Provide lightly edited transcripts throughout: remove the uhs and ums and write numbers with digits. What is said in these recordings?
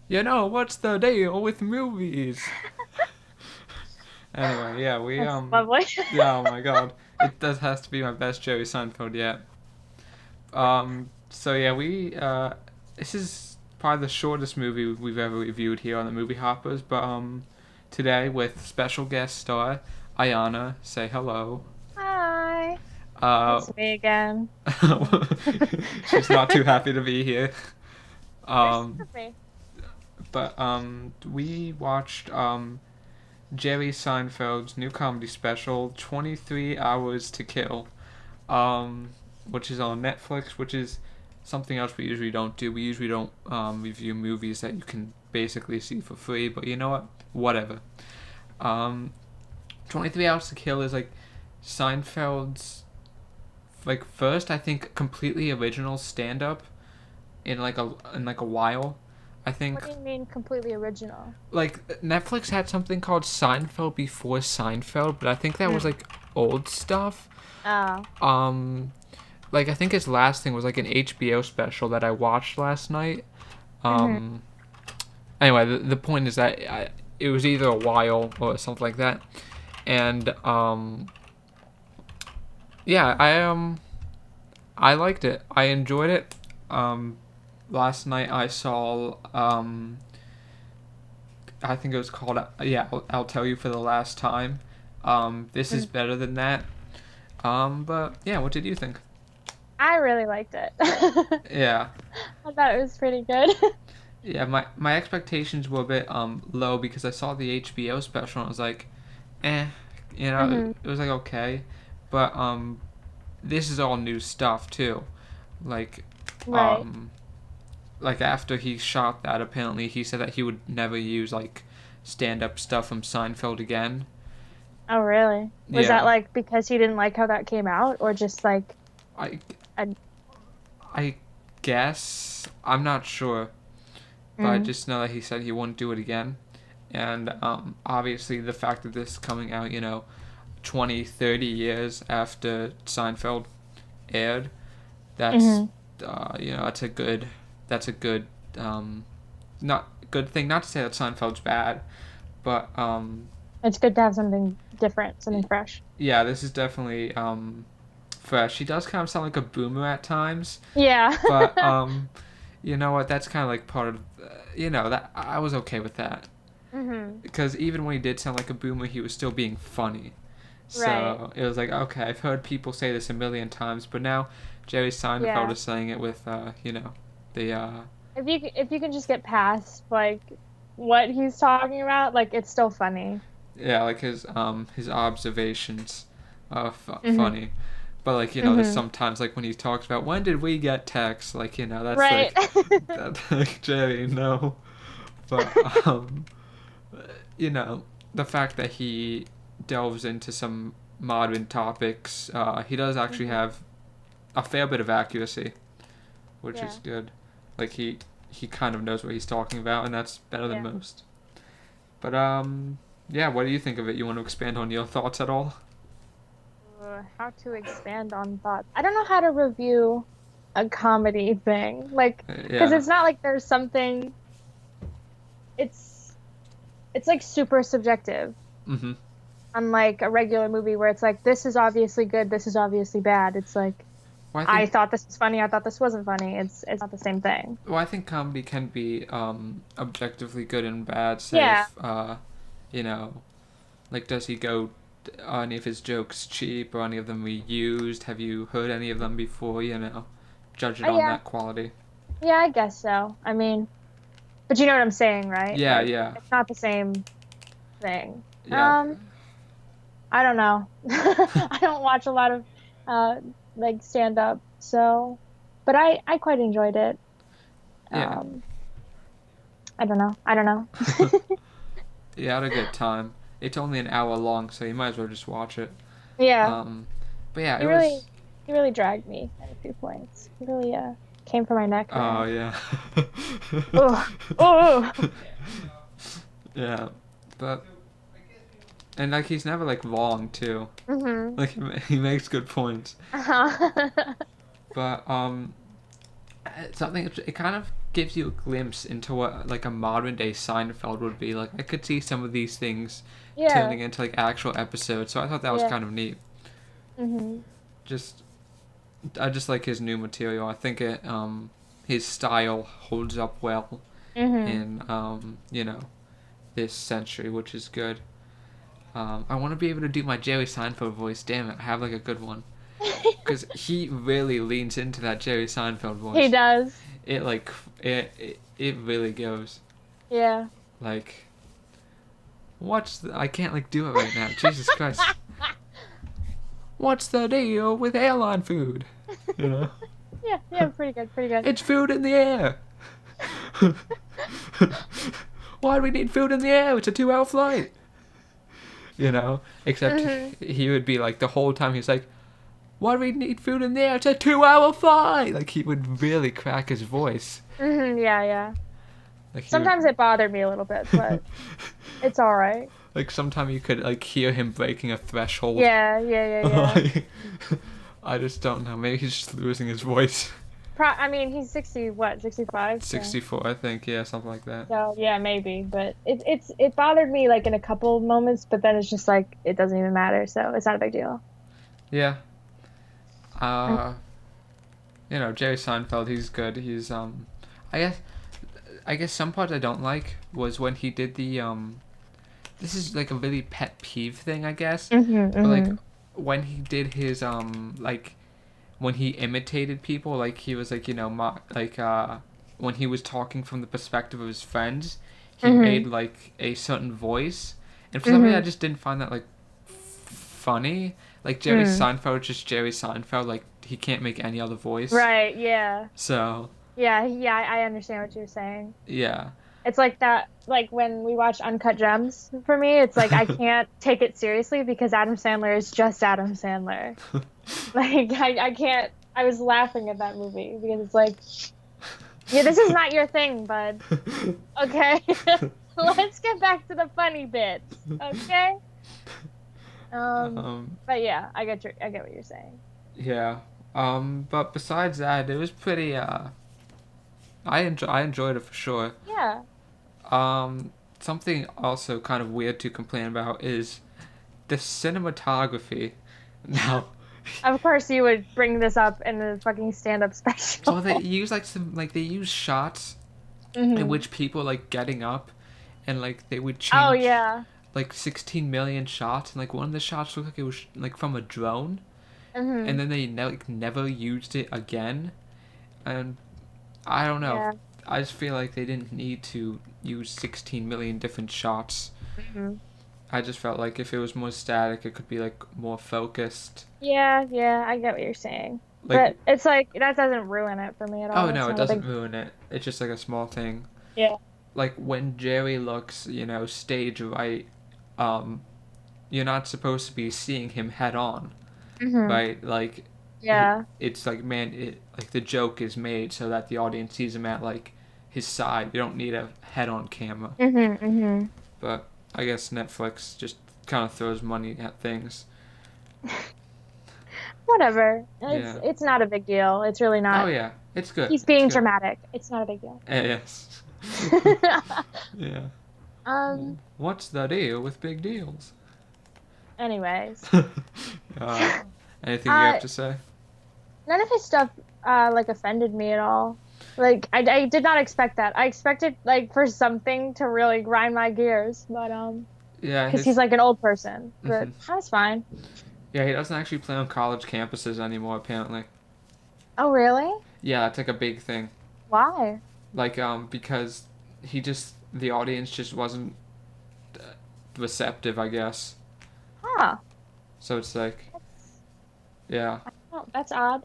What's the deal with movies? Anyway, yeah, That's lovely. yeah, oh my god. It does has to be my best Jerry Seinfeld yet. So yeah, this is probably the shortest movie we've ever reviewed here on the Movie Hoppers, but today with special guest star Aiyanna, say hello. Hi. Uh, It's me again. she's not too happy to be here. There's Um, me. we watched Jerry Seinfeld's new comedy special, 23 Hours to Kill, um, which is on Netflix, which is something else we usually don't do. We usually don't review movies that you can basically see for free, but you know what? Whatever. Um, 23 Hours to Kill is like Seinfeld's like first, I think, completely original stand up in like a while. I What think do you mean completely original? like Netflix had something called Seinfeld before Seinfeld, but I think that was Mm. like old stuff. Oh. Um, like I think his last thing was like an HBO special that I watched last night. Mm-hmm. Um, anyway, the point is that it was either a while or something like that, and yeah, I liked it. I enjoyed it. Um, last night I saw I think it was called yeah, I'll tell you for the last time. This is Mm. better than that. But yeah, what did you think? I really liked it. I Yeah, thought it was pretty good. yeah. My expectations were a bit low because I saw the HBO special and I was like, eh, Hmm. it was like okay, but this is all new stuff too. Like, Right. um, like after he shot that, apparently he said that he would never use like stand up stuff from Seinfeld again. Oh, really? Was that Yeah, like because he didn't like how that came out, or just like I a I guess I'm not sure, but I mm, just know that he said he wouldn't do it again. And obviously, the fact that this is coming out, 20, 30 years after Seinfeld aired, that's, hmm that's a good, um, not good thing. Not to say that Seinfeld's bad, but it's good to have something different, something fresh. yeah, this is definitely fresh. He does kind of sound like a boomer at times, Yeah. but you know what? That's kind of like part of, that I was okay with that Hmm. because even when he did sound like a boomer, he was still being funny. Right. So it was like, okay, I've heard people say this a million times, but now Jerry Seinfeld Yeah. is saying it with, the, If you can just get past like what he's talking about, like it's still funny. yeah, like his observations are Hmm. funny. But like there's Hmm. sometimes like when he talks about when did we get text, like that's Right. like that like Jerry, no. But you know the fact that he delves into some modern topics, he does actually Hmm. have a fair bit of accuracy, which Yeah. is good. Like he kind of knows what he's talking about, and that's better than Yeah. most. But yeah, what do you think of it? You want to expand on your thoughts at all? How to expand on thoughts. I don't know how to review a comedy thing. Like, because Yeah. it's not like there's something, it's it's like super subjective. Mm-hmm. Unlike a regular movie where it's like, this is obviously good, this is obviously bad. It's like, Well, I I think thought this was funny, I thought this wasn't funny. It's not the same thing. well, I think comedy can be objectively good and bad. Say Yeah. if you know, like does he go? Are any of his jokes cheap or any of them reused? Have you heard any of them before? Judge it on Yeah. that quality. Yeah, I guess so. I mean, but you know what I'm saying, right? Yeah, Like, yeah, it's not the same thing. yeah, I don't know. I don't watch a lot of uh like stand up, so but I quite enjoyed it. yeah. Um, I don't know. I don't know. You had a good time. It's only an hour long, so you might as well just watch it. Yeah, Um, but yeah, it he really was. he really dragged me at a few points. He really came for my neck Oh there. yeah. Oh, oh. Yeah, but and like he's never like wrong too. Mm-hmm. Like he makes good points. Uh-huh. But something it kind of gives you a glimpse into what like a modern day Seinfeld would be. Like I could see some of these things Yeah. turning into like actual episodes. So I thought that was Yeah. kind of neat. Mhm. Just I just like his new material. I think his style holds up well Mhm. in this century, which is good. I want to be able to do my Jerry Seinfeld voice. Damn it, I have like a good one because he really leans into that Jerry Seinfeld He voice. does. It like it really goes Yeah. like I can't like do it right now. Jesus Christ. What's the deal with airline food? You know, Yeah, yeah, pretty good, pretty good. it's food in the air. Why do we need food in the air? It's a 2 hour flight. Except Mhm. he would be like the whole time he's like, why do we need food in the air? It's a 2 hour flight. Like he would really crack his voice. Mhm. Yeah, yeah. Like he would, Sometimes it bothered me a little bit, but it's all right. like sometimes you could like hear him breaking a threshold. Yeah, yeah, yeah, yeah. I just don't know. Maybe he's just losing his voice. I mean, he's 60, what, 65? So 64, I think. Yeah, something like that. so yeah, maybe, but it bothered me like in a couple moments, but then it's just like it doesn't even matter, so it's not a big deal. Yeah. Mm. Uh, Jerry Seinfeld, he's good. I guess, I guess some parts I don't like was when he did this is like a really pet peeve thing, I guess. Mhm, But like mhm. when he did his like when he imitated people, like he was like when he was talking from the perspective of his friends, he made Mhm. like a certain voice, and for some reason I Mhm. just didn't find that like funny. Like Jerry Mm. Seinfeld, is just Jerry Seinfeld. Like he can't make any other voice. Right, yeah. So Yeah, yeah, I understand what you're saying. yeah, It's like that, like when we watch Uncut Gems, for me, it's like I can't take it seriously because Adam Sandler is just Adam Sandler. Like I can't I was laughing at that movie because it's like, yeah, this is not your thing, bud. Okay. Let's get back to the funny bits. Okay? Um, um, but yeah, I get what you're saying. yeah. But besides that, it was pretty. I enjoyed it for sure. Yeah. Something also kind of weird to complain about is the cinematography. Now, Of course you would bring this up in the fucking stand-up well, they special. use like some like they use shots in Hmm. which people like getting up, and like they would Oh change yeah. like 16 million shots, and like one of the shots looked like it was like from a drone, and Hmm. then they never used it again, and I don't know. Yeah. I just feel like they didn't need to use 16 million different shots. Hmm. I just felt like if it was more static, it could be like more focused. Yeah, yeah, I get what you're saying. Like, But it's like that doesn't ruin it for me at oh all. no, It's it not a doesn't big ruin it. It's just like a small thing. yeah. Like when Jerry looks, stage right, um, you're not supposed to be seeing him head on, Hmm. right? Like, Yeah. it's like like the joke is made so that the audience sees him at like his side. You don't need a head on camera. Hmm. Hmm. But I guess Netflix just kind of throws money at things. Whatever. Yeah. It's not a big deal. It's really Oh not. yeah, it's good. He's It's being good. dramatic. It's not a big deal. Yes. Yeah. Um, What's the deal with big deals? anyways. uh, anything you have Uh, to say? None of his stuff like offended me at all. Like I did not expect that. I expected like for something to really grind my gears, but Yeah, because he's his. like an old person, but Mhm. that's fine. Yeah, he doesn't actually play on college campuses anymore. Apparently. Oh, really? Yeah, that's like a big thing. Why? Like because the audience just wasn't receptive, I guess. Huh. So it's like, That's yeah, oh, that's odd.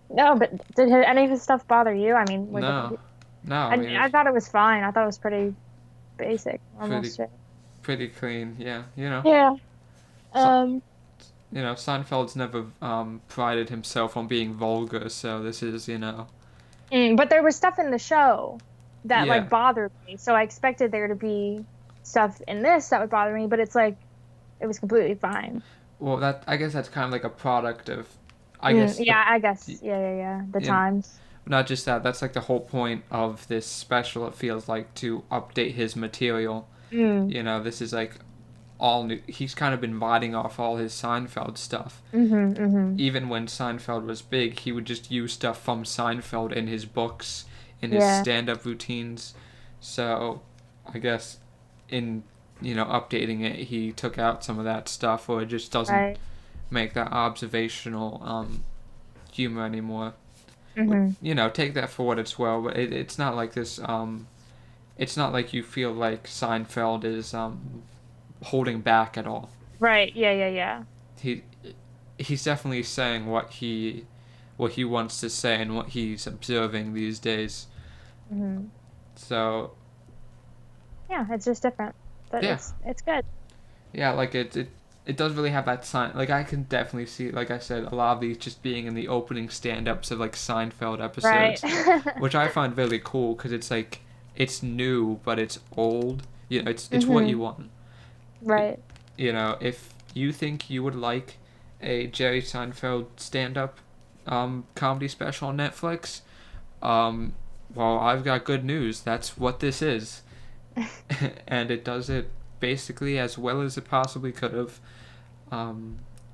No, but did any of his stuff bother you? I mean, no, no. I mean, I it's thought it was fine. I thought it was pretty basic, pretty almost. pretty clean. Yeah, Yeah. So, Um, Seinfeld's never prided himself on being vulgar, so this is but there was stuff in the show that yeah. like bothered me. So I expected there to be stuff in this that would bother me, but it's like it was completely fine. Well, that I guess that's kind of like a product of, I guess the Yeah, I guess. Yeah, yeah, yeah. The in times. not just that. That's like the whole point of this special. It feels like to update his material. Mm. You know, this is like all new. He's kind of been biting off all his Seinfeld stuff. Mhm. Mhm. Even when Seinfeld was big, he would just use stuff from Seinfeld in his books, in his Yeah. stand-up routines. So, I guess in updating it, he took out some of that stuff, or it just doesn't Right. make that observational humor anymore. Mhm. Take that for what it's worth. But it's not like this. It's not like you feel like Seinfeld is holding back at all. Right. Yeah. Yeah. Yeah. He he's definitely saying what he wants to say and what he's observing these days. Mhm. So Yeah. It's just different, but yeah, it's good. yeah, like it does really have that sign. Like I can definitely see, like I said, a lot of these just being in the opening stand-ups of like Seinfeld Right. episodes, which I find really cool because it's like it's new but it's old. It's what you Mhm. want. Right. If you think you would like a Jerry Seinfeld stand-up comedy special on Netflix, um, well, I've got good news. That's what this is, and it does it basically as well as it possibly could have.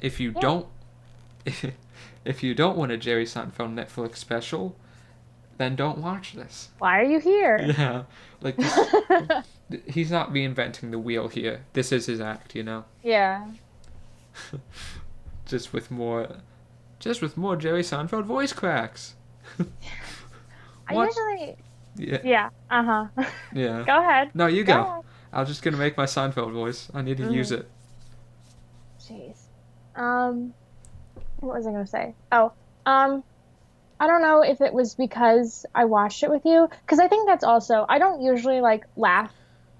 If you Yeah. don't, if you don't want a Jerry Seinfeld Netflix special, then don't watch this. Why are you here? Yeah, like this. He's not reinventing the wheel here. This is his act. Yeah. Just with more, just with more Jerry Seinfeld voice cracks. I What? usually, Yeah, yeah. Uh-huh. yeah. Go ahead. No, you Go go. ahead. I was just gonna make my Seinfeld voice. I need to use Mhm. it. Jeez. Um, what was I gonna say? Oh, um, I don't know if it was because I watched it with you, because I think that's also, I don't usually like laugh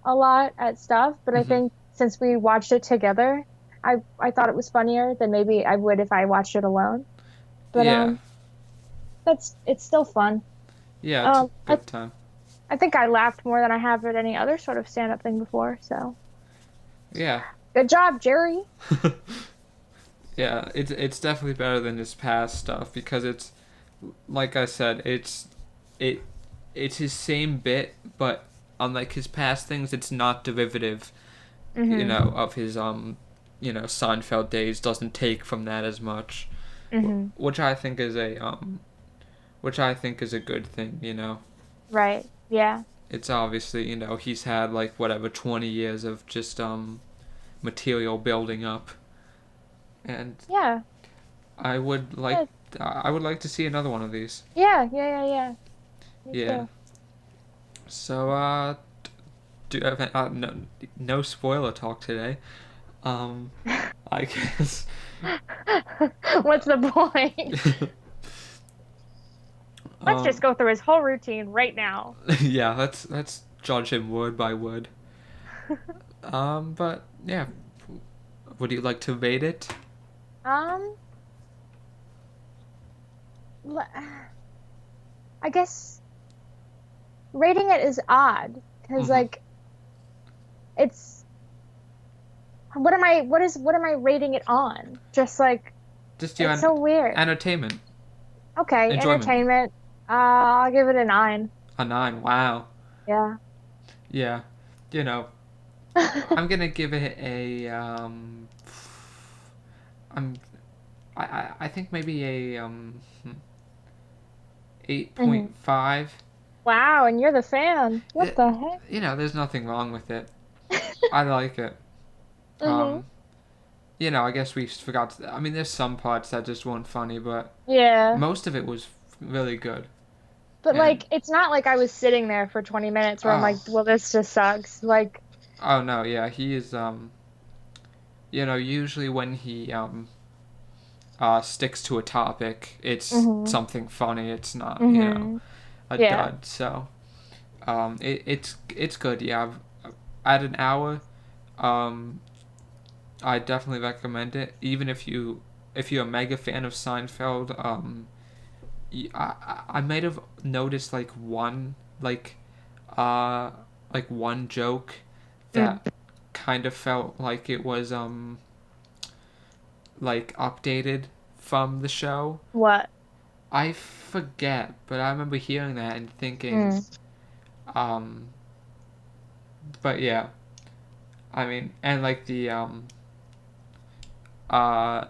a lot at stuff, but I Hmm. think since we watched it together, I thought it was funnier than maybe I would if I watched it alone. But Yeah, it's still fun. yeah. It's a Um, I good time. I think I laughed more than I have at any other sort of stand-up thing before, so Yeah, good job, Jerry. yeah. It's definitely better than his past stuff because it's like I said. It it's his same bit, but unlike his past things, it's not derivative. Mm-hmm. Of his Seinfeld days. Doesn't take from that as much, Mm-hmm. which I think is a good thing. Right. Yeah. It's obviously he's had like whatever 20 years of just material building up, and Yeah. I would like Good. I would like to see another one of these. Yeah. Yeah. Yeah. Yeah. Me Yeah. too. So do you have no spoiler talk today. Um, I guess. What's the point? Let's just um, go through his whole routine right now. yeah. Let's judge him word by word. But yeah. Would you like to rate it? Um, l- I guess rating it is odd because Mm-hmm. like it's what am I rating it on? Just like Just your it's so weird. entertainment, Okay, enjoyment. entertainment. I'll give it a 9. A 9. Wow. Yeah. Yeah. You know, I'm gonna give it a I'm I think maybe a 8.5. Hmm. Wow, and you're the fan. What It, the heck? there's nothing wrong with it. I like it. Hmm. Um, I guess we forgot. I mean, there's some parts that just weren't funny, but Yeah. most of it was really good. But And like it's not like I was sitting there for 20 minutes where I'm oh, like, well, this just sucks. Like, oh no, yeah, he is. Usually when he sticks to a topic, it's hmm something funny. It's not, hmm a Yeah. dud. So, it's good. Yeah, at an hour, um, I definitely recommend it. Even if you're a mega fan of Seinfeld, I might have noticed uh like one joke Mm. that kind of felt like it was like updated from the show. What? I forget, but I remember hearing that and thinking, Mm. um, but yeah, I mean, and like uh,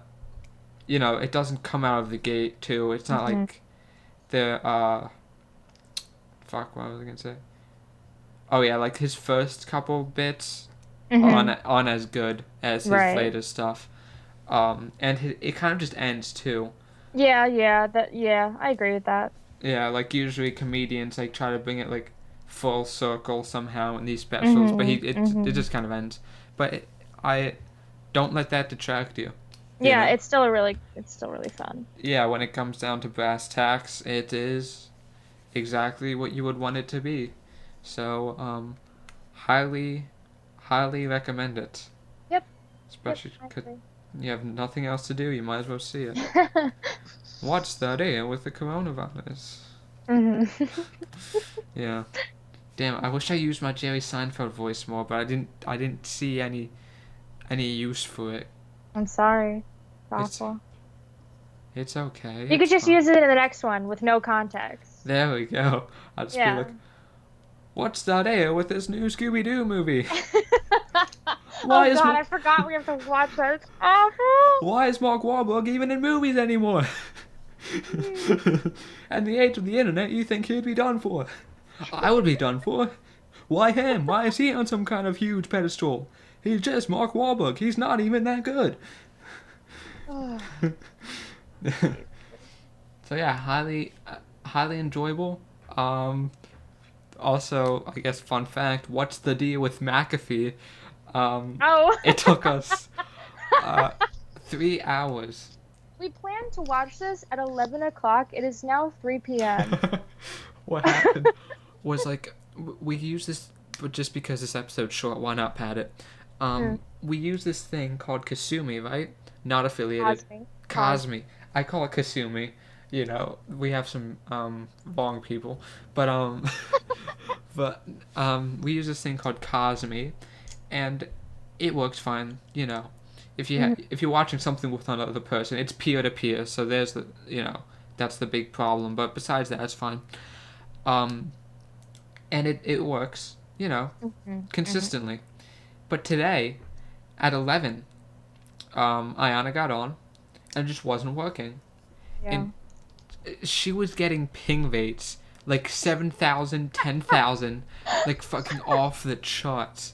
it doesn't come out of the gate too. It's not Mm-hmm. like the, fuck, what was I gonna say? Oh yeah, like his first couple bits Mm-hmm. aren't as good as his Right. later stuff. And it kind of just ends too. Yeah, yeah, yeah, I agree with that. Yeah, like usually comedians like try to bring it like full circle somehow in these specials, but Mm-hmm. it Mm-hmm. just kind of ends. But I don't let that detract you. You Yeah, know, it's still really fun. yeah. When it comes down to brass tacks, it is exactly what you would want it to be. So, highly, highly recommend it. Yep, yep, Especially I because agree. you have nothing else to do. You might as well see it. What's that here with the coronavirus? hmm Yeah. Damn, I wish I used my Jerry Seinfeld voice more, but I didn't see any use for it. I'm sorry. It's It's awful. it's okay. You could It's just fine. use it in the next one with no context. There we go. I'll just be like, Yeah. "What's that here with this new Scooby Doo movie? Oh Why is God, Mark I forgot we have to watch that. It's awful. Why is Mark Wahlberg even in movies anymore? At the age of the internet, you think he'd be done for? I would be done for. Why him? Why is he on some kind of huge pedestal? He's just Mark Wahlberg. He's not even that good." Oh, So yeah, highly enjoyable. Um, Also, I guess fun fact: what's the deal with McAfee? Um, oh. it took us uh, 3 hours. We planned to watch this at 11 o'clock. It is now 3 p.m. What happened was like we use this, but just because this episode's short, why not pad it? Mm. We use this thing called Kasumi, right? Not affiliated. Cosme. Cosme. Kasumi. I call it Kasumi. We have some wrong people, but but we use this thing called Kasumi, and it works fine. Mhm. If you're watching something with another person, it's peer to peer. So there's that's the big problem. But besides that, it's fine. Um, and it works. Mhm. Mhm. Consistently. But today at 11, Aiyanna got on and it just wasn't working. Yeah. And she was getting ping rates like 7,000, 10,000, like fucking off the charts.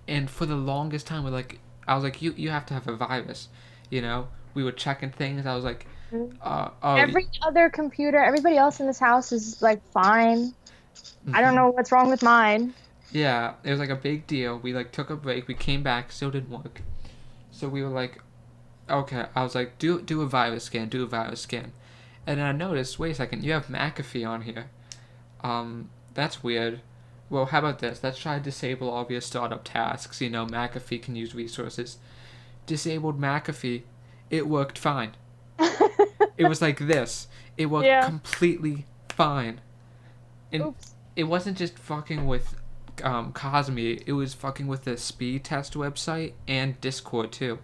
And for the longest time, I was like, you have to have a virus. We were checking things. I was like, Mhm. oh, Every other computer, everybody else in this house is like fine. I don't mm-hmm. know what's wrong with mine. Yeah, it was like a big deal. We like took a break. We came back, still didn't work. So we were like, okay. I was like, do a virus scan, do a virus scan. And then I noticed, wait a second, you have McAfee on here. That's weird. Well, how about this? Let's try to disable all of your startup tasks. McAfee can use resources. Disabled McAfee. It worked fine. It was like this. It worked Yeah. completely fine. And Oops. it wasn't just fucking with Kasumi. It was fucking with the speed test website and Discord too.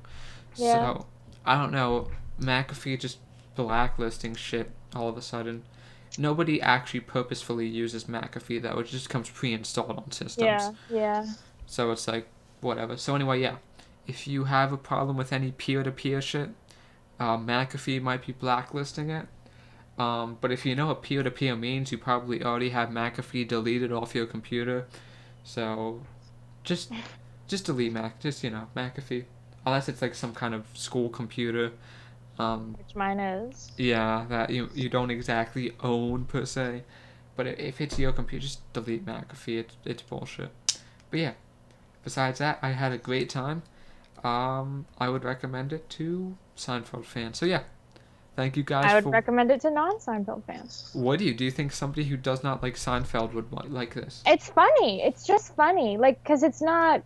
Yeah. So I don't know. McAfee just blacklisting shit all of a sudden. Nobody actually purposefully uses McAfee though. It just comes pre-installed on systems. Yeah. Yeah. So it's like whatever. So anyway, yeah. If you have a problem with any peer-to-peer shit, McAfee might be blacklisting it. But if you know what peer-to-peer means, you probably already have McAfee deleted off your computer. So just delete McAfee, unless it's like some kind of school computer. Um, Which mine is. yeah, that you don't exactly own per se. But if it's your computer, just delete McAfee. It's bullshit. But yeah, besides that, I had a great time. I would recommend it to Seinfeld fans. So yeah, thank you guys I would for. recommend it to non-Seinfeld fans. What do you think somebody who does not like Seinfeld would like this? It's funny. It's just funny. Like, 'cause it's not,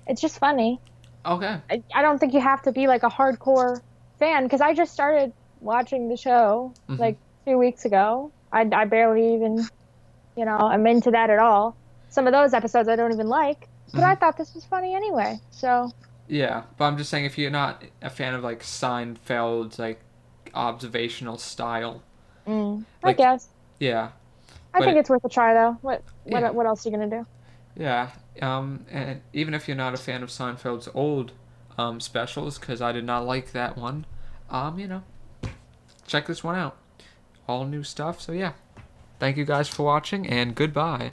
it's just funny. Okay. I don't think you have to be like a hardcore fan because I just started watching the show Mhm. like 2 weeks ago. I barely even, I'm into that at all. Some of those episodes I don't even like, but I Mhm. thought this was funny anyway. So, Yeah, but I'm just saying if you're not a fan of like Seinfeld's like observational style, I Like, guess. yeah, I but think it's worth a try though. What yeah, what what else are you gonna do? yeah. And even if you're not a fan of Seinfeld's old specials, because I did not like that one, you know, check this one out. All new stuff. So yeah, thank you guys for watching, and goodbye.